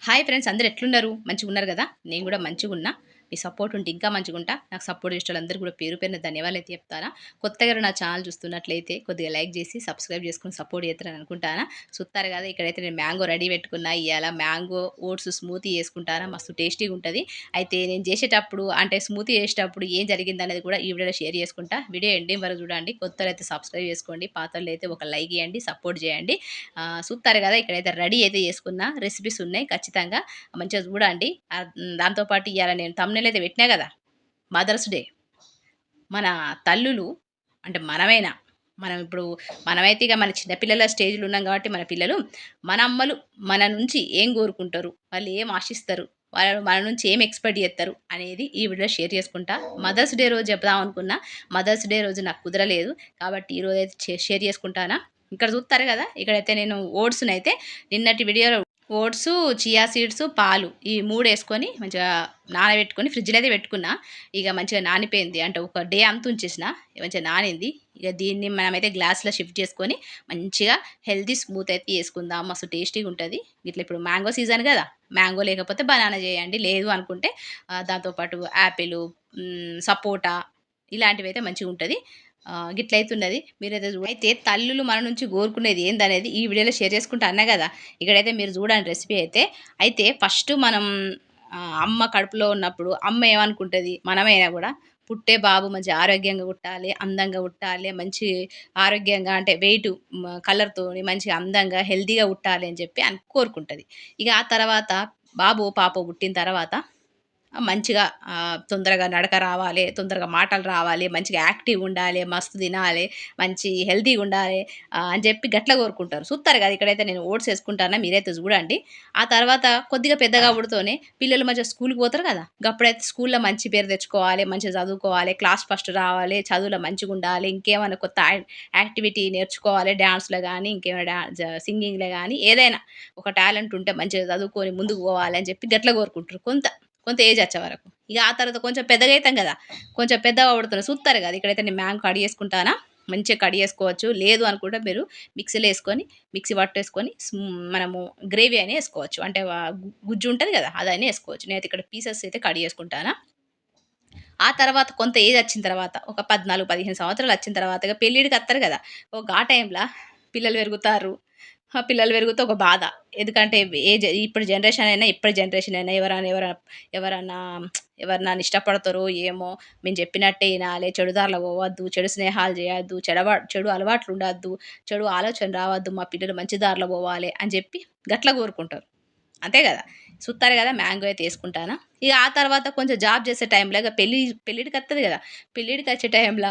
Hi friends, అందరూ ఎట్లున్నారు? మంచిగున్నారు గదా! నేను గూడా మంచిగున్నా. మీ సపోర్ట్ ఉంటే ఇంకా మంచిగుంటా. నాకు సపోర్ట్ చేసేటోళ్ళందరికీ కూడా పేరు పేరున ధన్యవాదాలైతే చెప్తానా. కొత్తగా ఎవరైనా నా ఛానల్ చూస్తున్నట్లయితే కొద్దిగా లైక్ చేసి, సబ్స్క్రైబ్ చేసుకొని సపోర్ట్ చేస్తారని అనుకుంటానా. చూత్తారు గదా! ఇక్కడైతే నేను మ్యాంగో రెడీ పెట్టుకున్నా. ఇయాల మ్యాంగో ఓట్స్ స్మూతీ చేసుకుంటానా. మస్తు టేస్టీగా ఉంటది. అయితే నేను చేసేటప్పుడు అంటే స్మూతీ చేసేటప్పుడు ఏం జరిగిందనేది కూడా ఈ వీడియోలో షేర్ చేసుకుంటా. వీడియో ఎండింగ్ వరకు చూడండి. కొత్తోళ్ళైతే సబ్స్క్రైబ్ చేసుకోండి. పాతోళ్ళైతే ఒక లైక్ ఇయ్యండి. సపోర్ట్ చేయండి. చూత్తారు గదా! ఇక్కడైతే రెడీ అయితే చేసుకున్నా. రెసిపీస్ ఉన్నాయి ఖచ్చితంగా మంచిగా చూడండి. దాంతో పాటు ఇయాల నేను థంబ్‌నెయిల్ అయితే పెట్టినా గదా! Mother's day. మన తల్లులు అంటే మనమైనా మనం ఇప్పుడు మనమైతే ఇక మన చిన్న పిల్లల స్టేజ్‌లో ఉన్నాం కాబట్టి మన పిల్లలు, మన అమ్మలు మన నుంచి ఏం కోరుకుంటారు? వాళ్ళు ఏం ఆశిస్తారు? వాళ్ళు మన నుంచి ఏం ఎక్స్‌పెక్ట్ జేత్తరు? అనేది ఈ వీడియోలో షేర్ చేసుకుంటా. మదర్స్ డే రోజు చెప్దాం అనుకున్నా. మదర్స్ డే రోజు నాకు కుదరలేదు. కాబట్టి ఈరోజైతే షేర్ చేసుకుంటానా. ఇక్కడ చూత్తారు గదా! ఇక్కడైతే నేను ఓట్స్‌నైతే నిన్నటి వీడియోలో ఓట్సు, చియా సీడ్సు, పాలు ఈ 3 యేసుకొని మంచిగా నానబెట్టుకొని ఫ్రిడ్జ్‌లో అయితే పెట్టుకున్నా. ఇక మంచిగా నానిపోయింది. అంటే ఒక డే అంతా ఉంచేసిన. మంచిగా నానింది. ఇక దీన్ని మనమైతే గ్లాస్‌లో షిఫ్ట్ చేసుకొని మంచిగా హెల్తీ స్మూత్ అయితే చేసుకుందాం. మస్తు టేస్టీగా ఉంటది. ఇట్లా ఇప్పుడు మ్యాంగో సీజన్ గదా! మ్యాంగో లేకపోతే బనానా చేయండి. లేదు అనుకుంటే దాంతో పాటు యాపిలు, సపోటా ఇలాంటివైతే మంచిగుంటది. గిట్లయితున్నది. మీరైతే అయితే తల్లులు మన నుంచి కోరుకునేది ఏందనేది ఈ వీడియోలో షేర్ చేసుకుంటా అన్నా గదా! ఇక్కడైతే మీరు చూడండి రెసిపీ అయితే. అయితే ఫస్ట్ మనం అమ్మ కడుపులో ఉన్నప్పుడు అమ్మ ఏమనుకుంటది మనమైనా గూడా పుట్టే బాబు మంచి ఆరోగ్యంగా పుట్టాలి, అందంగా పుట్టాలి, మంచి ఆరోగ్యంగా అంటే వెయిటు కలర్‌తోని మంచిగా అందంగా, హెల్తీగా పుట్టాలి అని చెప్పి కోరుకుంటది. ఇక ఆ తర్వాత బాబో, పాపో పుట్టిన తర్వాత మంచిగా తొందరగా నడక రావాలి, తొందరగా మాటలు రావాలి, మంచిగా యాక్టివ్‌గుండాలి, మస్తు తినాలి, మంచి హెల్తీగుండాలి అని చెప్పి గట్ల కోరుకుంటారు. చూత్తారు కదా! ఇక్కడైతే నేను ఓట్స్ ఏసుకుంటానా మీరైతే చూడండి. ఆ తర్వాత కొద్దిగా పెద్దగా అవ్వుడుతోనే పిల్లలు మంచిగా స్కూలుకి పోతారు కదా! గప్పుడైతే స్కూల్‌లో మంచి పేరు తెచ్చుకోవాలి, మంచిగా చదువుకోవాలి, క్లాస్ ఫస్ట్ రావాలి, చదువులో మంచిగుండాలి, ఇంకేమైనా కొత్త యాక్టివిటీ నేర్చుకోవాలి, డాన్స్‌లో గానీ, ఇంకేమైనా సింగింగ్‌లో గానీ ఏదైనా ఒక టాలెంట్ ఉంటే మంచిగా చదువుకొని ముందుకు పోవాలి అని చెప్పి గట్ల కోరుకుంటారు. కొంత ఏజ్ వచ్చే వరకు. ఇక ఆ తర్వాత కొంచెం పెద్దగా అయితాం గదా! కొంచెం పెద్దగా అవుడుతున్నాం. చూత్తారు గదా! ఇక్కడైతే నేను మ్యాంగో కట్ చేసుకుంటానా. మంచిగా కట్ చేసుకోవచ్చు. లేదు అనుకుంటే మీరు మిక్సీలో యేసుకొని, మిక్సీ పట్టేసుకొని మనము గ్రేవీ అయినా యేసుకోవచ్చు. అంటే గుజ్జు ఉంటది గదా! అదైనా యేసుకోవచ్చు. నేనైతే ఇక్కడ పీసెస్ అయితే కట్ చేసుకుంటానా. ఆ తర్వాత కొంత ఏజ్ వచ్చిన తర్వాత ఒక 14, 15 సంవత్సరాలు వచ్చిన తర్వాత ఇగ పెళ్ళిడికి వత్తరు గదా! ఆ టైంల పిల్లలు పెరుగుతారు. పిల్లలు పెరిగితే ఒక బాధ. ఎందుకంటే ఇప్పుడు జనరేషన్ అయినా, ఇప్పటి జనరేషన్ అయినా ఎవరన్నా ఎవరినైనా ఇష్టపడతారో ఏమో, మేము చెప్పినట్టే ఇనాలే, చెడు దారిలో పోవద్దు, చెడు స్నేహాలు చేయొద్దు, చెడు అలవాట్లు ఉండొద్దు, చెడు ఆలోచన రావద్దు, మా పిల్లలు మంచి దారిలో పోవాలి అని చెప్పి గట్ల కోరుకుంటారు. అంతే గదా! సుత్తారు గదా! మ్యాంగో అయితే యేసుకుంటానా. ఇగ ఆ తర్వాత కొంచెం జాబ్ చేసే టైంలో ఇగ పెళ్ళిడికత్తది గదా! పెళ్ళిడికొచ్చే టైంల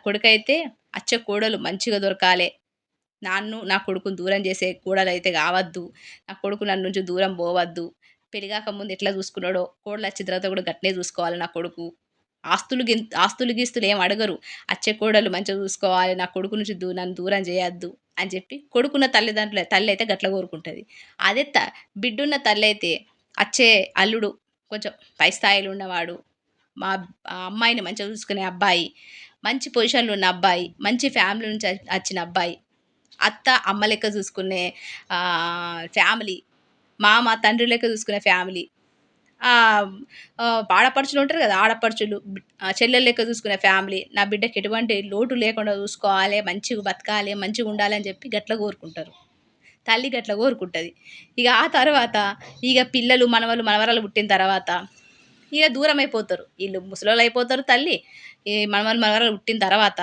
కొడుకైతే అచ్చే కోడలు మంచిగా దొరకాలే. నా కొడుకుని దూరం చేసే కోడలైతే గావద్దు. నా కొడుకు నన్ను నుంచి దూరం పోవద్దు. పెళ్లి గాకముందు ఎట్లా చూసుకున్నాడో, కోడలొచ్చిన తర్వాత కూడా గట్నే చూసుకోవాలి నా కొడుకు. ఆస్తులు గీస్తులు ఏమి అడగరు. అచ్చే కోడలు మంచిగా చూసుకోవాలి. నా కొడుకు నుంచి నన్ను దూరం చేయొద్దు అని చెప్పి కొడుకున్న తల్లయితే గట్ల కోరుకుంటది. అదే బిడ్డున్న తల్లయితే అచ్చే అల్లుడు కొంచెం పై స్థాయిలో ఉన్నవాడు, మా అమ్మాయిని మంచిగా చూసుకునే అబ్బాయి, మంచి పొజిషన్‌లో ఉన్న అబ్బాయి, మంచి ఫ్యామిలీ నుంచి అచ్చిన అబ్బాయి, అత్త అమ్మ లెక్క చూసుకునే ఫ్యామిలీ, మామ తండ్రి లెక్క చూసుకునే ఫ్యామిలీ, ఆడపడుచులు ఉంటారు కదా! ఆడపడుచులు, చెల్లెలు లెక్క చూసుకునే ఫ్యామిలీ. నా బిడ్డకి ఎటువంటి లోటు లేకుండా చూసుకోవాలి, మంచిగా బతకాలి, మంచిగుండాలి అని చెప్పి గట్ల కోరుకుంటారు. తల్లి గట్ల కోరుకుంటది. ఇగ ఆ తర్వాత ఇగ పిల్లలు, మనవలు, మనవరాలు పుట్టిన తర్వాత ఇగ దూరమైపోతారు. ఈళ్ళు ముసలోళ్ళయిపోతారు తల్లి. ఈ మనవలు, మనవరాలు పుట్టిన తర్వాత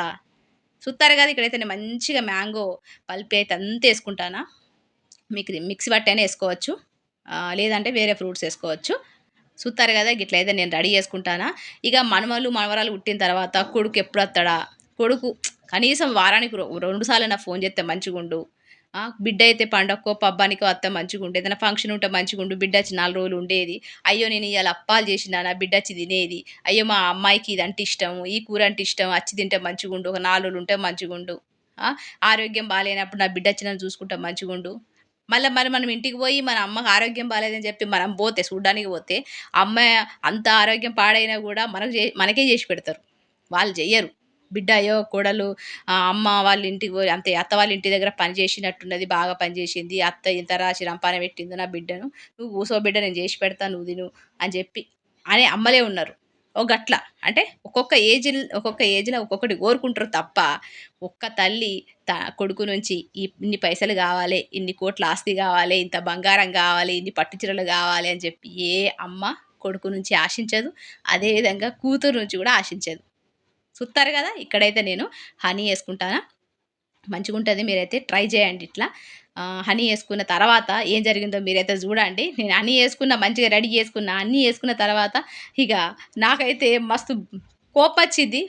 చూత్తారు గదా! ఇక్కడైతే నేను మంచిగా మ్యాంగో పల్పి అయితే అంతేసుకుంటానా. మీకు మిక్సీ పట్టైనా ఏసుకోవచ్చు. లేదంటే వేరే ఫ్రూట్స్ ఏసుకోవచ్చు. చూత్తారు గదా! గిట్లయితే నేను రెడీ చేసుకుంటానా. ఇగ మనమలు, మనవరాలు పుట్టిన తర్వాత కొడుకు ఎప్పుడొత్తడా? కొడుకు కనీసం వారానికి 2 సార్లైనా ఫోను చేస్తే మంచిగుండు. బిడ్డ అయితే పండక్కో, పబ్బానికో వత్తే మంచిగుండు. ఏదైనా ఫంక్షన్ ఉంటే మంచిగుండు. బిడ్డొచ్చి 4 రోజులు ఉండేది. అయ్యో! నేను ఇయాల అప్పాలు చేసినా నా బిడ్డొచ్చి తినేది. అయ్యో! మా అమ్మాయికి ఇదంటే ఇష్టము. ఈ కూర అంటే ఇష్టం. అచ్చి తింటే మంచిగుండు. ఒక 4 రోజులు ఉంటే మంచిగుండు. ఆ! ఆరోగ్యం బాలేనప్పుడు నా బిడ్డొచ్చి నన్ను చూసుకుంటే మంచిగుండు. మరి మనం ఇంటికి పోయి మన అమ్మకి ఆరోగ్యం బాలేదని చెప్పి మనం పోతే చూడ్డానికి పోతే, అమ్మ అంత ఆరోగ్యం పాడైనా గూడా మనకే జేసి పెడతారు. వాళ్ళు జెయ్యరు. బిడ్డ అయ్యో కోడలు అమ్మ వాళ్ళ ఇంటికి పోయి అంతే అత్త వాళ్ళ ఇంటి దగ్గర పని చేసినట్టున్నది, బాగా పని చేసింది, అత్త ఇంత రాసి రంపాన పెట్టింది నా బిడ్డను, నువ్వు కూసో బిడ్డ నేను చేసి పెడతా నువ్వు తిను అని చెప్పి అనే అమ్మలే ఉన్నారు. ఓ గట్ల అంటే ఒక్కొక్క ఏజ్లో ఒక్కొక్కటి కోరుకుంటారు తప్ప, ఒక్క తల్లి కొడుకు నుంచి ఇన్ని పైసలు కావాలి, ఇన్ని కోట్ల ఆస్తి కావాలి, ఇంత బంగారం కావాలి, ఇన్ని పట్టు చీరలు కావాలి అని చెప్పి ఏ అమ్మ కొడుకు నుంచి ఆశించదు. అదేవిధంగా కూతురు నుంచి కూడా ఆశించదు. చూస్తారు కదా, ఇక్కడైతే నేను హనీ వేసుకుంటానా, మంచిగుంటది. మీరైతే ట్రై చేయండి ఇట్లా. హనీ ఏసుకున్న తర్వాత ఏం జరిగిందో మీరైతే చూడండి. నేను హనీ ఏసుకున్న, మంచిగా రెడీ చేసుకున్న. అన్నీ ఏసుకున్న తర్వాత ఇగ నాకైతే మస్తు కోపమొచ్చింది,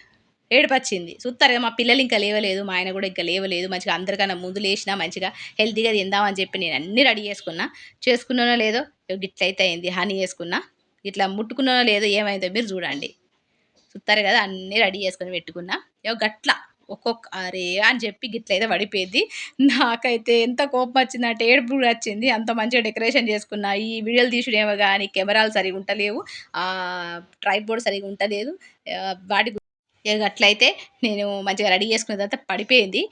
ఏడుపొచ్చింది. చూత్తారు కదా, మా పిల్లలు ఇంకా లేవలేదు, మా ఆయన కూడా ఇంకా లేవలేదు. మంచిగా అందరికన్నా ముందు లేసినా మంచిగా హెల్తీగా తిందామని చెప్పి నేను అన్నీ రెడీ చేసుకున్నా. చేసుకున్నానో లేదో గిట్లయితే అయింది. హనీ ఏసుకున్నా. ఇట్లా ముట్టుకున్నానో లేదో ఏమైందో మీరు చూడండి. చూస్తారు కదా, అన్నీ రెడీ చేసుకొని పెట్టుకున్నా. గట్ల అరే అని చెప్పి గిట్లయితే పడిపోయింది. నాకైతే ఎంత కోపం వచ్చిందంటే ఏడుపు కూడా వచ్చింది. అంత మంచిగా డెకరేషన్ చేసుకున్నా. ఈ వీడియోలు తీసుడేమో కానీ కెమెరాలు సరిగా ఉంటలేవు, ట్రైపోర్డ్ సరిగా ఉంటలేదు. వాటి అట్లయితే నేను మంచిగా రెడీ చేసుకున్న తర్వాత పడిపోయింది.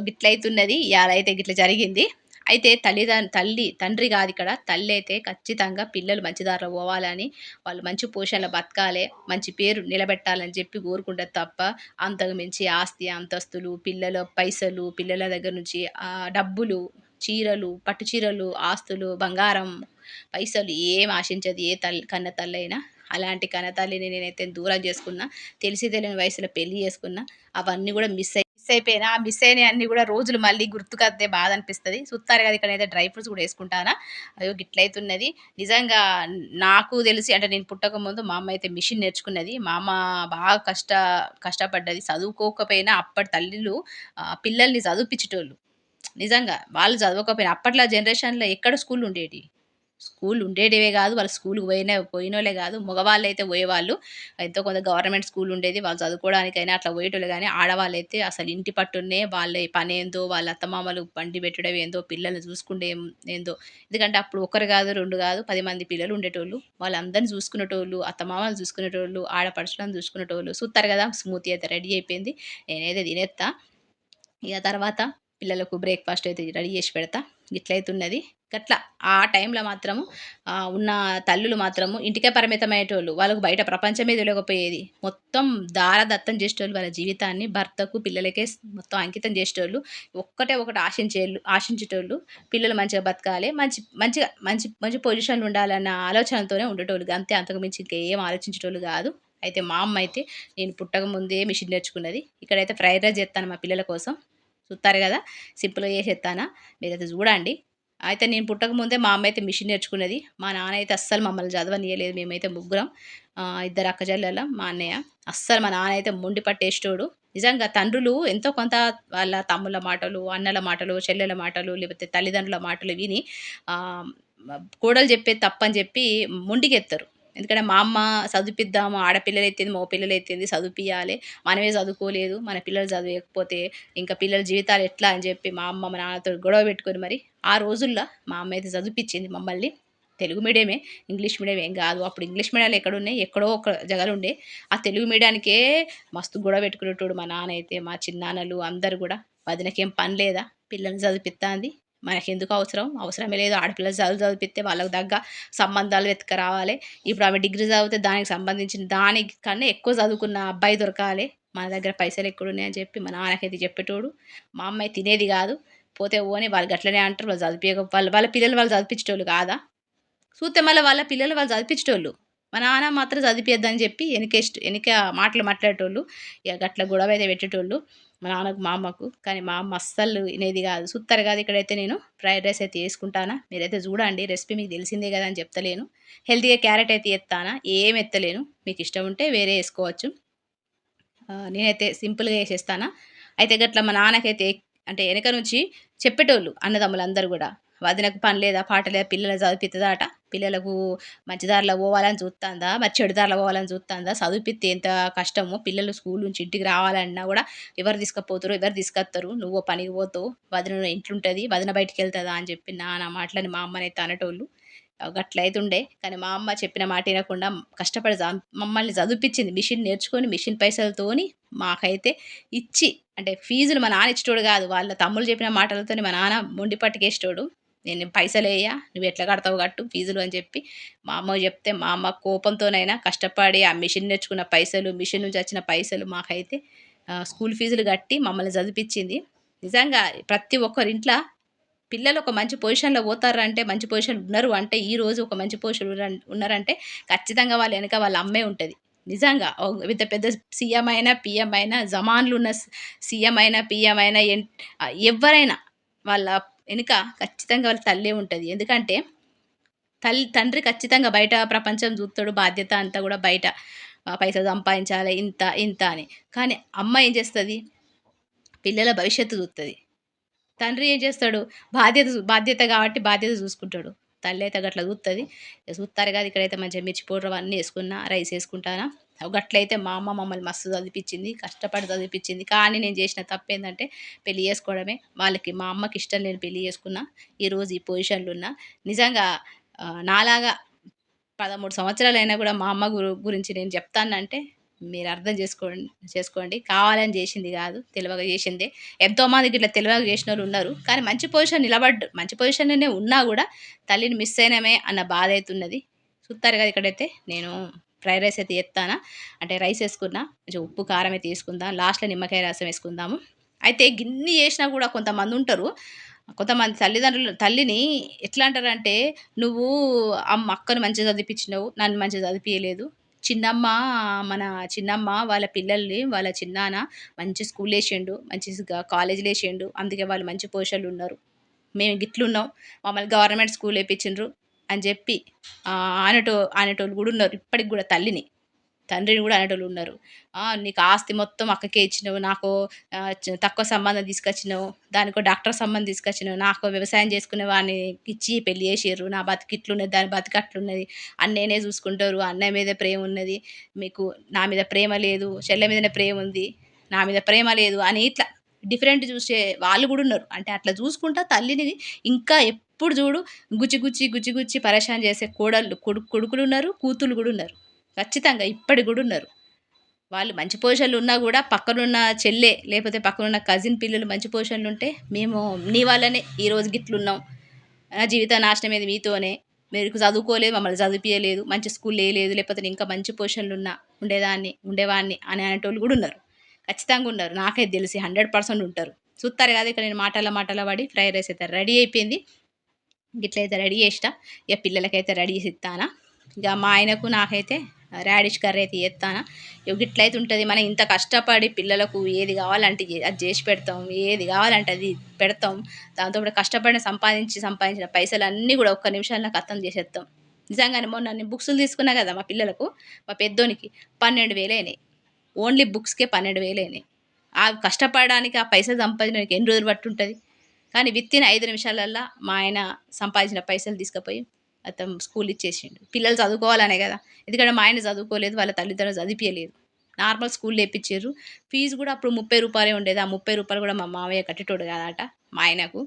గిట్లయితున్నది, ఇవాళ అయితే గిట్ల జరిగింది. అయితే తండ్రి కాదు ఇక్కడ, తల్లి అయితే ఖచ్చితంగా పిల్లలు మంచి దారిలో పోవాలని, వాళ్ళు మంచి పోషణలో బతకాలి, మంచి పేరు నిలబెట్టాలని చెప్పి కోరుకుంటారు తప్ప, అంతకు మించి ఆస్తి అంతస్తులు, పిల్లల పైసలు, పిల్లల దగ్గర నుంచి డబ్బులు, చీరలు, పట్టు చీరలు, ఆస్తులు, బంగారం, పైసలు ఏం ఆశించదు ఏ కన్న తల్లైనా. అలాంటి కన్నతల్లిని నేనైతే దూరం చేసుకున్నా. తెలిసి తెలియని వయసులో పెళ్లి చేసుకున్నా. అవన్నీ కూడా మిస్ అయిపోయినా. ఆ మిస్ అయినవి అన్నీ కూడా రోజులు మళ్ళీ గుర్తుకొస్తే బాధ అనిపిస్తుంది. చూస్తారు కదా, ఇక్కడైతే డ్రై ఫ్రూట్స్ కూడా వేసుకుంటానా. అయ్యో గిట్లయితున్నది. నిజంగా నాకు తెలిసి అంటే నేను పుట్టకముందు మా అమ్మ అయితే మిషన్ నేర్చుకున్నది. మా అమ్మ బాగా కష్టపడ్డది. చదువుకోకపోయినా అప్పటి తల్లులు పిల్లల్ని చదివిపించేటోళ్ళు. నిజంగా వాళ్ళు చదవకపోయినా అప్పట్లో జనరేషన్లో ఎక్కడ స్కూల్ ఉండేటి, స్కూల్ ఉండేటివే కాదు, వాళ్ళు స్కూల్కి పోయినోళ్ళే కాదు, మగవాళ్ళు అయితే పోయేవాళ్ళు. ఎంతో కొంత గవర్నమెంట్ స్కూల్ ఉండేది, వాళ్ళు చదువుకోవడానికైనా అట్లా పోయేటోళ్ళు. కానీ ఆడవాళ్ళైతే అసలు ఇంటి పట్టునే వాళ్ళ పని ఏందో, వాళ్ళ అత్తమామలు బండి పెట్టడం ఏందో, పిల్లల్ని చూసుకుంటే ఏందో. ఎందుకంటే అప్పుడు ఒకరు కాదు, రెండు కాదు, 10 మంది పిల్లలు ఉండేటోళ్ళు. వాళ్ళందరినీ చూసుకునేటోళ్ళు, అత్తమామలు చూసుకునేటోళ్ళు, ఆడపడుచులను చూసుకునేటోళ్ళు. చూస్తారు కదా, స్మూతీ అయితే రెడీ అయిపోయింది. నేనైతే తినేస్తా. ఇక తర్వాత పిల్లలకు బ్రేక్ఫాస్ట్ అయితే రెడీ చేసి పెడతా. గిట్లయితున్నది. గట్లా ఆ టైంలో మాత్రము ఉన్న తల్లులు మాత్రము ఇంటికే పరిమితమయ్యేటోళ్ళు. వాళ్ళకు బయట ప్రపంచమే తెలియకపోయేది. మొత్తం దారదత్తం చేసేటోళ్ళు వాళ్ళ జీవితాన్ని భర్తకు, పిల్లలకే మొత్తం అంకితం చేసేటోళ్ళు. ఒకటే ఒకటి ఆశించేటోళ్ళు పిల్లలు మంచిగా బతకాలి, మంచి పొజిషన్లో ఉండాలన్న ఆలోచనతోనే ఉండేటోళ్ళు. అంతే, అంతకు మించి ఇంకేం ఆలోచించేటోళ్ళు కాదు. అయితే మా అమ్మ అయితే నేను పుట్టక ముందే మిషన్ నేర్చుకున్నది. ఇక్కడైతే ఫ్రైడ్ రైస్ చేస్తాను మా పిల్లల కోసం. చూస్తారు కదా, సింపుల్గా చేసేస్తానా, మీరైతే చూడండి. అయితే నేను పుట్టకముందే మా అమ్మ అయితే మిషన్ నేర్చుకున్నది. మా నాన్న అయితే అస్సలు మమ్మల్ని చదవనీయలేదు. మేమైతే ముగ్గురం, ఇద్దరు అక్కచెల్లెళ్ళం, మా అన్నయ్య. అస్సలు మా నాన్న అయితే మొండి పట్టేసేటోడు. నిజంగా తండ్రులు ఎంతో కొంత వాళ్ళ తమ్ముళ్ళ మాటలు, అన్నల మాటలు, చెల్లెల మాటలు, లేకపోతే తల్లిదండ్రుల మాటలు విని కోడలు చెప్పేది తప్పని చెప్పి మొండికెత్తారు. ఎందుకంటే మా అమ్మ చదివిపిద్దాము, ఆడపిల్లలైతేంది మగ పిల్లలైతేంది చదివిపియాలి, మనమే చదువుకోలేదు, మన పిల్లలు చదివకపోతే ఇంకా పిల్లల జీవితాలు ఎట్లా అని చెప్పి మా అమ్మ మా నాన్నతో గొడవ పెట్టుకొని మరి ఆ రోజుల్లో మా అమ్మ అయితే చదివిపించింది మమ్మల్ని. తెలుగు మీడియమే, ఇంగ్లీష్ మీడియం ఏం కాదు. అప్పుడు ఇంగ్లీష్ మీడియాలు ఎక్కడున్నాయి, ఎక్కడో ఒక జగలు ఉండే. ఆ తెలుగు మీడియానికే మస్తు గొడవ పెట్టుకునేటోడు మా నాన్న అయితే. మా చిన్నాన్నలు అందరు కూడా, వదినకేం పని లేదా, పిల్లల్ని చదివిపిస్తుంది, మనకెందుకు అవసరం, అవసరమే లేదు, ఆడపిల్లలు చదివిపిస్తే వాళ్ళకు తగ్గ సంబంధాలు వెతకరావాలి. ఇప్పుడు ఆమె డిగ్రీ చదివితే దానికి సంబంధించిన దానికన్నా ఎక్కువ చదువుకున్న అబ్బాయి దొరకాలి, మన దగ్గర పైసలు ఎక్కడున్నాయని చెప్పి మా నాన్నకైతే చెప్పేటోడు. మా అమ్మాయి తినేది కాదు, పోతే పోని వాళ్ళు గట్లనే అంటారు, వాళ్ళు వాళ్ళ పిల్లలు వాళ్ళు చదివించేటోళ్ళు కాదా, చూస్తే మళ్ళీ వాళ్ళ పిల్లలు వాళ్ళు చదివించేటోళ్ళు. మా నాన్న మాత్రం చదివిపియద్దని చెప్పి వెనక మాటలు మాట్లాడేటోళ్ళు. ఇక గట్ల గొడవ అయితే పెట్టేటోళ్ళు మా నాన్నకు మా అమ్మకు. కానీ మా అమ్మ అస్సలు వినేది కాదు. చూస్తారు కాదు, ఇక్కడైతే నేను ఫ్రైడ్ రైస్ అయితే వేసుకుంటానా, మీరైతే చూడండి. రెసిపీ మీకు తెలిసిందే కదా అని చెప్తలేను. హెల్తీగా క్యారెట్ అయితే ఎత్తానా, ఏం ఎత్తలేను. మీకు ఇష్టం ఉంటే వేరే వేసుకోవచ్చు. నేనైతే సింపుల్గా వేసేస్తానా. అయితే గట్ల మా నాన్నకైతే అంటే వెనక నుంచి చెప్పేటోళ్ళు అన్నదమ్ములందరూ కూడా, వదినకు పని లేదా పాట లేదా, పిల్లలు చదివిపిస్తుందట, పిల్లలకు మంచి దారిలో పోవాలని చూస్తుందా, మరి చెడు దారిలో పోవాలని చూస్తుందా, చదివిపిస్తే ఎంత కష్టమో, పిల్లలు స్కూల్ నుంచి ఇంటికి రావాలన్నా కూడా ఎవరు తీసుకుపోతారు, ఎవరు తీసుకొస్తారు, నువ్వు పనికి పోతావు, వదిన ఇంట్లో ఉంటుంది, వదిన బయటికి వెళ్తుందా అని చెప్పి నాన్న మాటలని మా అమ్మనైతే అనేటోళ్ళు. గట్లయితుండే. కానీ మా అమ్మ చెప్పిన మాట ఇనకుండా కష్టపడి మమ్మల్ని చదివిపిచ్చింది. మిషన్ నేర్చుకొని మిషన్ పైసలతోని మాకైతే ఇచ్చి అంటే ఫీజులు మా నాన్న ఇచ్చేటోడు గాదు. వాళ్ళ తమ్ముళ్ళు చెప్పిన మాటలతోని మా నాన్న మొండి పట్టుకేసేటోడు. నేను పైసలెయ్య, నువ్వెట్లా కడతావో కట్టు ఫీజులు అని చెప్పి మా అమ్మకి చెప్తే, మా అమ్మ కోపంతోనైనా కష్టపడి ఆ మిషన్ నేర్చుకున్న పైసలు, మిషన్ నుంచి వచ్చిన పైసలు మాకైతే స్కూల్ ఫీజులు కట్టి మమ్మల్ని చదివిపిచ్చింది. నిజంగా ప్రతి ఒక్కరింట్ల పిల్లలు ఒక మంచి పొజిషన్‌లో పోతారంటే, మంచి పొజిషన్‌లో ఉన్నారు అంటే, ఈరోజు ఒక మంచి పొజిషన్‌లో ఉన్నారంటే, ఖచ్చితంగా వాళ్ళ ఎనక వాళ్ళ అమ్మే ఉంటది. నిజంగా. పెద్ద పెద్ద సీఎం అయినా, పీఎం అయినా, జమాన్‌లో ఉన్న సీఎం అయినా, పీఎం అయినా, ఎవ్వరైనా వాళ్ళ ఎనక ఖచ్చితంగా వాళ్ళ తల్లే ఉంటది. ఎందుకంటే, తండ్రి ఖచ్చితంగా బయట ప్రపంచం జూత్తడు. బాధ్యత అంతా గూడా బయట పైసలు సంపాదించాలి ఇంత, ఇంత అని. కానీ అమ్మ ఏం చేస్తది? పిల్లల భవిష్యత్తు జూత్తది. తండ్రి ఏం చేస్తాడు? బాధ్యత కాబట్టి బాధ్యత చూసుకుంటాడు. తల్లయితే గట్ల చూత్తది. చూత్తారు కాదు ఇక్కడైతే మంచిగా మిర్చి పౌడర్ అవన్నీ యేసుకున్నా, రైస్ యేసుకుంటానా. గట్లయితే మా అమ్మ మమ్మల్ని మస్తు చదివిపిచ్చింది. కష్టపడి చదివిపిచ్చింది. కానీ నేను చేసిన తప్పేందంటే పెళ్లి చేసుకోవడమే. మా అమ్మకి ఇష్టం లేని పెళ్లి చేసుకున్నా. ఈరోజు ఈ పొజిషన్‌లో ఉన్నా. నిజంగా నాలాగా 13 సంవత్సరాలైనా గూడా మా అమ్మ గురించి నేను చెప్తానంటే మీరు అర్థం చేసుకోండి. కావాలని జేసింది గాదు. తెలవక జేసిందే. ఎంతోమందికి ఇట్లా తెలవక జేసినోళ్ళున్నారు. కానీ మంచి పొజిషన్‌లోనే ఉన్నా గూడా తల్లిని మిస్ అయినమే అన్న బాధైతున్నది. చూత్తారు గదా! ఇక్కడైతే నేను ఫ్రైడ్ రైస్ అయితే జేత్తానా. అంటే రైస్ యేసుకున్నా. కొంచెం ఉప్పు, కారం అయితే యేసుకుందాం. లాస్ట్‌లో నిమ్మకాయ రసం యేసుకుందాము. అయితే గిన్ని జేసినా గూడా కొంతమందుంటరు. కొంతమంది తల్లిని ఎట్లా అంటారంటే, "నువ్వు అక్కని మంచిగా చదివిపిచ్చినవు. నన్ను మంచిగా చదివిపియలేదు. చిన్నమ్మ మన చిన్నమ్మ వాళ్ళ పిల్లల్ని వాళ్ళ చిన్నాన్న మంచి స్కూలేసిండు. మంచి కాలేజ్‌లో ఏసిండు. అందుకే వాళ్ళు మంచి పొజిషన్‌లో ఉన్నారు. మేము గిట్లున్నాం. మమ్మల్ని గవర్నమెంట్ స్కూల్ ఏపిచ్చిండ్రు" అని జెప్పి అనేటోళ్ళు గూడా ఉన్నారు. ఇప్పటికి గూడా తండ్రిని గూడా అనేటోళ్ళున్నారు. "నీకు ఆస్తి మొత్తం అక్కకే ఇచ్చినవు. నాకు తక్కువ సంబంధం తీసుకొచ్చినవు. దానికో డాక్టర్ సంబంధం తీసుకొచ్చినవు. నాకో వ్యవసాయం చేసుకునే వాడిని ఇచ్చి పెళ్లి చేసిర్రు. నా బతుకు ఇట్లున్నది. దాని బతుకు అట్లున్నది. అన్నయ్యనే చూసుకుంటారు. అన్నయ్య మీద ప్రేమ ఉన్నది. మీకు నా మీద ప్రేమ లేదు. చెల్లె మీదనే ప్రేమ ఉంది. నా మీద ప్రేమ లేదు" అని ఇట్లా డిఫరెంట్ చూసే వాళ్ళు గూడా ఉన్నారు. అంటే అట్లా చూసుకుంటా తల్లిని ఇంకా ఎప్పుడు చూడు గుచ్చి పరేషాన్ చేసే కొడుకులున్నారు. కూతుర్లు గూడా ఉన్నారు. ఖచ్చితంగా ఇప్పటికి గూడా ఉన్నారు. వాళ్ళు మంచి పొజిషన్‌లో ఉన్నా గూడా పక్కనున్న చెల్లె, లేపోతే పక్కనున్న కజిన్ పిల్లలు మంచి పొజిషన్‌లో ఉంటే, మేము నీ వల్లనే ఈరోజు గిట్లున్నాం. జీవితం నాశనమైంది మీతోనే. మీరు చదువుకోలేదు, మమ్మల్ని చదివిపియలేదు, మంచి స్కూల్‌లో ఎయలేదు, లేకపోతే నేను ఇంకా మంచి పొజిషన్‌లో ఉండేవాడిని అని అనేటోళ్ళు గూడా ఉన్నారు. ఖచ్చితంగా ఉన్నారు. నాకైతే తెలిసి 100% ఉంటారు. చూత్తారు గదా! ఇక్కడ నేను మాటల పడి ఫ్రైడ్ రైస్ అయితే రెడీ అయిపోయింది. గిట్లయితే రెడీ చేసిన. ఇగ పిల్లలకైతే రెడీ చేసి ఇత్తానా. ఇగ మా ఆయనకు నాకైతే రాడిష్ కర్రీ అయితే చేత్తానా. ఇగ గిట్లయితే ఉంటది. మనం ఇంత కష్టపడి పిల్లలకు ఏది కావాలంటే అది చేసి పెడతాం. ఏది కావాలంటే అది పెడతాం. దాంతో పాటు కష్టపడి సంపాదించిన పైసలన్నీ గూడా ఒక్క నిమిషంలో ఖతం చేసేత్తాం. నిజంగానే మొన్న నేను బుక్సులు తీసుకున్నా గదా! మా పిల్లలకు, మా పెద్దోనికి 12,000 అయినాయి. ఓన్లీ బుక్స్‌కే 12,000 అయినాయి. ఆ కష్టపడడానికి ఆ పైసలు సంపాదించడానికి ఎన్ని రోజులు పట్టుంటది? కానీ వితిన్ 5 నిమిషాలల్లా మా ఆయన సంపాదించిన పైసలు తీసుకపోయి స్కూల్ ఇచ్చేసిండు. పిల్లలు చదువుకోవాలనే గదా! ఎందుకంటే మా ఆయన చదువుకోలేదు. వాళ్ళ తల్లిదండ్రులు చదివిపియలేదు. నార్మల్ స్కూల్‌లో ఎపిచ్చిర్రు. ఫీజు గూడా అప్పుడు రూ. 30 ఉండేది. ఆ రూ. 30 గూడా మా మామయ్య కట్టేటోడు గాదట మా ఆయనకు.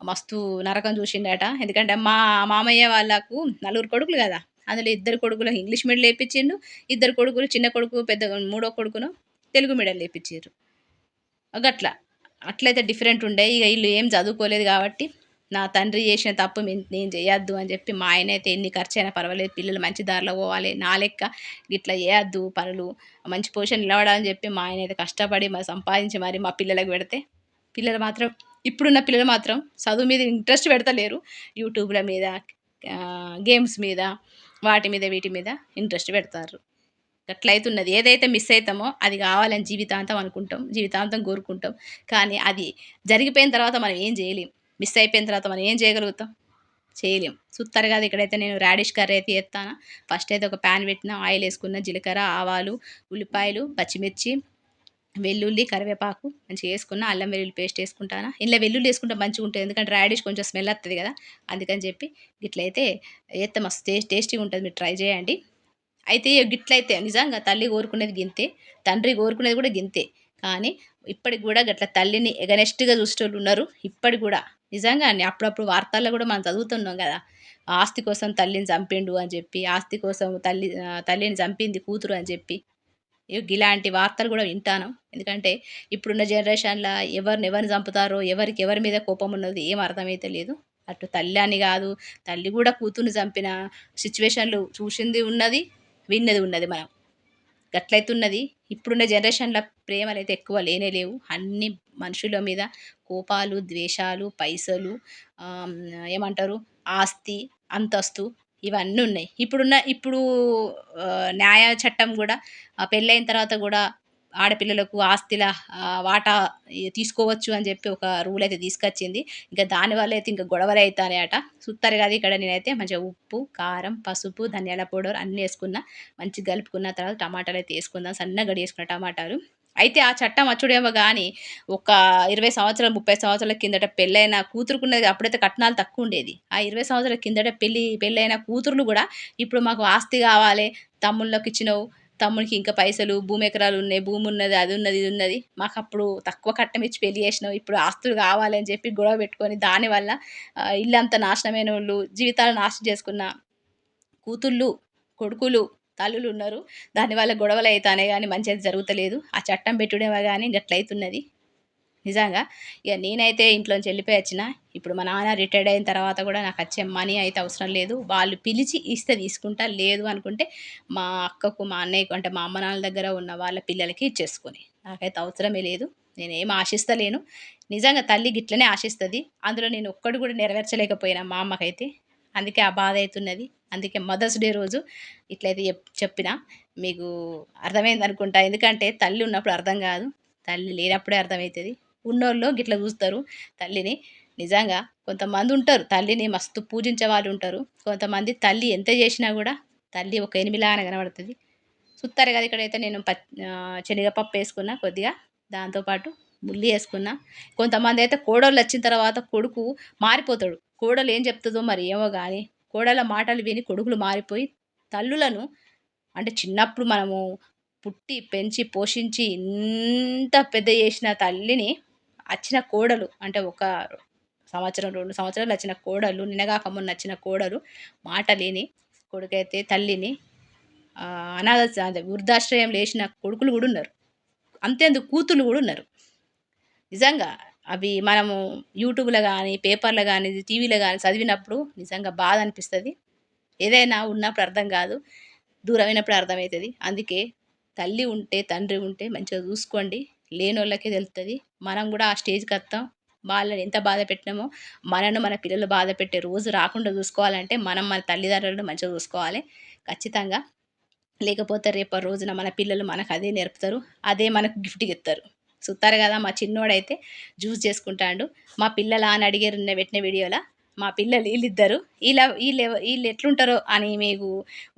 మస్తు నరకం చూసిండట. ఎందుకంటే మా మామయ్య వాళ్ళకు నలుగురు కొడుకులు గదా! అందులో ఇద్దరు కొడుకులు ఇంగ్లీష్ మీడియంలో ఏపిచ్చిండు. ఇద్దరు కొడుకులు చిన్న కొడుకు మూడో కొడుకును తెలుగు మీడియంలో ఏపిచ్చిర్రు. గట్ల. అట్లయితే డిఫరెంట్ ఉండే. ఇగ ఈళ్ళు ఏం చదువుకోలేదు గాబట్టి, నా తండ్రి చేసిన తప్పు నేను చేయొద్దు అని చెప్పి, మా ఆయనైతే ఎన్ని ఖర్చయినా పర్వాలేదు. పిల్లలు మంచి దారిలో పోవాలి. నా లెక్క గిట్లా చేయొద్దు పనులు. మంచి పొజిషన్ నిలబడాలని చెప్పి, మా ఆయనైతే కష్టపడి సంపాదించి మరి మా పిల్లలకి పెడితే, ఇప్పుడున్న పిల్లలు మాత్రం చదువు మీద ఇంట్రెస్ట్ పెడతలేరు. యూట్యూబ్‌ల మీద, గేమ్స్ మీద, వాటి మీద, వీటి మీద ఇంట్రెస్ట్ పెడతార్రు. గట్లయితున్నది. ఏదైతే మిస్ అయితామో అది కావాలని జీవితాంతం అనుకుంటాం. జీవితాంతం కోరుకుంటాం. కానీ అది జరిగిపోయిన తర్వాత మనం ఏం చేయలేం. మిస్ అయిపోయిన తర్వాత మనం ఏం చేయగలుగుతాం? చేయలేం. చూత్తారు కదా! ఇక్కడైతే నేను రాడిష్ కర్రీ అయితే చేత్తానా. ఫస్ట్ అయితే ఒక పాన్ పెట్టిన, ఆయిల్ ఏసుకున్న, జీలకర్ర, ఆవాలు, ఉల్లిపాయలు, పచ్చిమిర్చి, వెల్లుల్లి, కరివేపాకు మంచిగా ఏసుకున్న, అల్లం వెల్లుల్లి పేస్ట్ ఏసుకుంటానా. ఇందులో వెల్లుల్లి ఏసుకుంటే మంచిగుంటది. ఎందుకంటే రాడిష్ కొంచెం స్మెల్ వత్తది కదా! అందుకని చెప్పి గిట్లయితే ఏత్తే మస్తు టేస్టీగా ఉంటది. మీరు ట్రై చేయండి. అయితే గిట్లయితే నిజంగా తల్లి కోరుకునేది గింతే. తండ్రి కోరుకునేది కూడా గింతే. కానీ ఇప్పటికి గూడా గట్ల తల్లిని ఎగనెస్ట్‌గా చూసేటోళ్ళున్నారు. ఇప్పటికి గూడా. నిజంగా అండి. అప్పుడప్పుడు వార్తల్లో గూడా మనం చదువుతున్నాం గదా! ఆస్తి కోసం తల్లిని చంపిండు అని జెప్పి, ఆస్తి కోసం తల్లిని చంపింది కూతురు అని జెప్పి. గిలాంటి వార్తలు గూడా వింటాను. ఎందుకంటే ఇప్పుడున్న జనరేషన్‌ల ఎవరిని చంపుతారో, ఎవరికి ఎవరి మీద కోపం ఉన్నది ఏం అర్థమైతే లేదు. అటు తల్లి అని గాదు, తల్లి గూడా కూతుర్ని చంపిన సిట్యుయేషన్‌లు చూసింది ఉన్నది, విన్నది ఉన్నది మనం. గట్లయితున్నది. ఇప్పుడున్న జనరేషన్‌ల ప్రేమలైతే ఎక్కువ లేనే లేవు. అన్నీ మనుషుల మీద కోపాలు, ద్వేషాలు, పైసలు ఏమంటారు ఆస్తి, అంతస్తు ఇవన్నీ ఉన్నాయి. ఇప్పుడు న్యాయ చట్టం గూడా పెళ్ళైన తర్వాత గూడా ఆడపిల్లలకు ఆస్తిల వాటా తీసుకోవచ్చు అని జెప్పి ఒక రూల్ అయితే తీసుకొచ్చింది. ఇంక దానివల్ల అయితే ఇంక గొడవలయితాన్నాయట. చూత్తారు గదా! ఇక్కడ నేనైతే మంచిగా ఉప్పు, కారం, పసుపు, ధనియాల పౌడర్ అన్నీ యేసుకున్న. మంచిగా కలుపుకున్న తర్వాత టమాటాలైతే యేసుకుందాం. సన్నగా కట్ చేసుకున్న టమాటాలు. అయితే ఆ చట్టం వచ్చుడేమో గానీ, ఒక 20 సంవత్సరాలు, 30 సంవత్సరాల కిందట పెళ్ళైన కూతురుకున్నది అప్పుడైతే కట్నాలు తక్కువుండేది. ఆ 20 సంవత్సరాల కిందట పెళ్ళైన కూతుర్లు గూడా ఇప్పుడు మాకు ఆస్తి గావాలే, తమ్ముళ్ళకిచ్చినవు, తమ్ముడికి ఇంకా పైసలు, భూమి ఎకరాలున్నాయి, భూమున్నది, అదున్నది, ఇదున్నది. మాకప్పుడు తక్కువ కట్నమిచ్చి పెళ్లి చేసినావు. ఇప్పుడు ఆస్తులు గావాలి అని చెప్పి గొడవ పెట్టుకొని దానివల్ల ఇల్లంతా నాశనమైనోళ్ళు, జీవితాలు నాశనం చేసుకున్న కూతుళ్ళు, కొడుకులు, తల్లులున్నారు. దానివల్ల గొడవలయితాన్నాయి గానీ మంచయితే జరుగుతలేదు. ఆ చట్టం పెట్టుడేమో గానీ గట్లయితున్నది. నిజంగా. ఇగ నేనైతే ఇంట్లోంచి ఎళ్ళిపోయొచ్చిన. ఇప్పుడు మా నాన్న రిటైర్డ్ అయిన తర్వాత గూడా నాకచ్చే మనీ అయితే అవసరం లేదు. వాళ్ళు పిలిచి ఇస్తే తీసుకుంటా. లేదు అనుకుంటే మా అక్కకు, మా అన్నయ్యకు అంటే మా అమ్మ నాన్నల దగ్గర ఉన్న వాళ్ళ పిల్లలకి ఇచ్చేసుకొని. నాకైతే అవసరమే లేదు. నేనేం ఆశిస్తలేను. నిజంగా తల్లి గిట్లనే ఆశిస్తది. అందులో నేను ఒక్కటి గూడా నెరవేర్చలేకపోయినా మా అమ్మకైతే. అందుకే ఆ బాధయితున్నది. అందుకే మదర్స్ డే రోజు ఇట్లయితే చెప్పిన. మీకు అర్థమైందనుకుంటా. ఎందుకంటే తల్లి ఉన్నప్పుడు అర్థం గాదు. తల్లి లేనప్పుడే అర్థమైతది. ఉన్నోళ్ళు గిట్ల చూస్తారు తల్లిని. నిజంగా కొంతమందుంటరు తల్లిని మస్తు పూజించే వాళ్ళుంటరు. కొంతమంది తల్లి ఎంత జేషినా గూడా తల్లి ఒక ఎనిమిలాగానే కనబడతది. సుత్తారు గదా! ఇక్కడైతే నేను శనగపప్పేసుకున్న కొద్దిగా. దాంతో పాటు ఉల్లి యేసుకున్న. కొంతమందయితే కోడళ్ళొచ్చిన తర్వాత కొడుకు మారిపోతాడు. కోడలు ఏం జెప్తదో మరి ఏమో గాని, కోడళ్ళ మాటలు విని కొడుకులు మారిపోయి తల్లులను అంటే చిన్నప్పుడు మనము పుట్టి, పెంచి, పోషించి ఇంత పెద్ద చేసిన తల్లిని అచ్చిన కోడలు అంటే ఒక సంవత్సరం, 2 సంవత్సరాలు అచ్చిన కోడలు, నిన్నగాక మొన్నొచ్చిన కోడలు మాటలిని కొడుకైతే తల్లిని అదే వృద్ధాశ్రయంలో ఏసిన కొడుకులు గూడా ఉన్నారు. అంతెందుకు కూతుర్లు గూడా ఉన్నారు. నిజంగా అవి మనము యూట్యూబ్‌లో గాని, పేపర్‌లో గాని, టీవీలో గాని చదివినప్పుడు నిజంగా బాధ అనిపిస్తది. ఏదైనా ఉన్నప్పుడు అర్థం గాదు. దూరమైనప్పుడు అర్థమైతది. అందుకే తల్లి ఉంటే, తండ్రి ఉంటే మంచిగా జూసుకోండి. లేనోళ్ళకే తెలుత్తది. మనం గూడా ఆ స్టేజ్‌కొత్తాం. వాళ్ళని ఎంత బాధ పెట్టినామో, మనను మన పిల్లలు బాధ పెట్టే రోజు రాకుండా జూసుకోవాలంటే, మనం మన తల్లిదండ్రులను మంచిగా జూసుకోవాలి. ఖచ్చితంగా. లేకపోతే రేపటి రోజున మన పిల్లలు మనకదే నేర్పుతారు. అదే మనకు గిఫ్ట్‌గిత్తరు. సుత్తారు గదా! మా చిన్నోడైతే జ్యూస్ చేసుకుంటాండు. మా పిల్లలా అని అడిగారు నిన్న పెట్టిన వీడియోల. మా పిల్లలు ఈళ్ళిద్దరు. ఈళ్ళెట్లుంటారో అని మీకు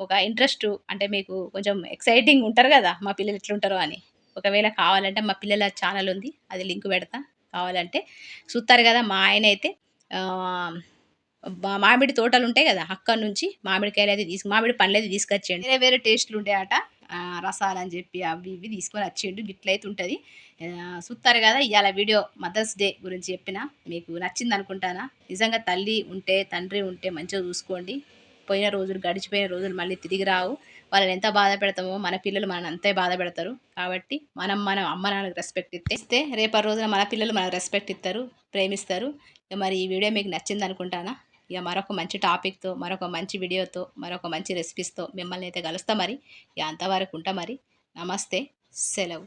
ఒక ఇంట్రెస్టు అంటే మీకు కొంచెం ఎక్సైటింగ్ ఉంటారు గదా! మా పిల్లలు ఎట్లుంటారో అని. ఒకవేళ కావాలంటే మా పిల్లల ఛానెల్ ఉంది. అది లింక్ పెడతా కావాలంటే. సుత్తారు గదా! మా ఆయనైతే ఆహ్, మామిడి తోటలుంటాయి గదా! అక్కడి నుంచి మామిడి పండ్లయితే తీసుకొచ్చిండు. వేరే వేరే టేస్ట్‌లుంటాయట. రసాలని జెప్పి అవి ఇవి తీసుకొనొచ్చిండు. గిట్లయితే ఉంటది. సుత్తారు గదా! ఇయాల వీడియో మదర్స్ డే గురించి చెప్పిన. మీకు నచ్చిందనుకుంటానా. నిజంగా తల్లి ఉంటే, తండ్రి ఉంటే మంచిగా చూసుకోండి. గడిచిపోయిన రోజులు మళ్ళీ తిరిగి రావు. వాళ్ళని ఎంత బాధ పెడతామో మన పిల్లలు మనల్ని అంతే బాధ పెడతారు. కాబట్టి మనం మన అమ్మ నాన్నలకు రెస్పెక్ట్ ఇస్తే రేపటి రోజున మన పిల్లలు మనకు రెస్పెక్ట్ ఇత్తరు, ప్రేమిస్తారు. మరి ఈ వీడియో మీకు నచ్చిందనుకుంటానా. ఇక మరొక మంచి టాపిక్‌తో, మరొక మంచి వీడియోతో, మరొక మంచి రెసిపీస్‌తో మిమ్మల్ని అయితే కలుస్తా మరి. ఇగ అంతవరకు ఉంటా మరి. నమస్తే. సెలవు.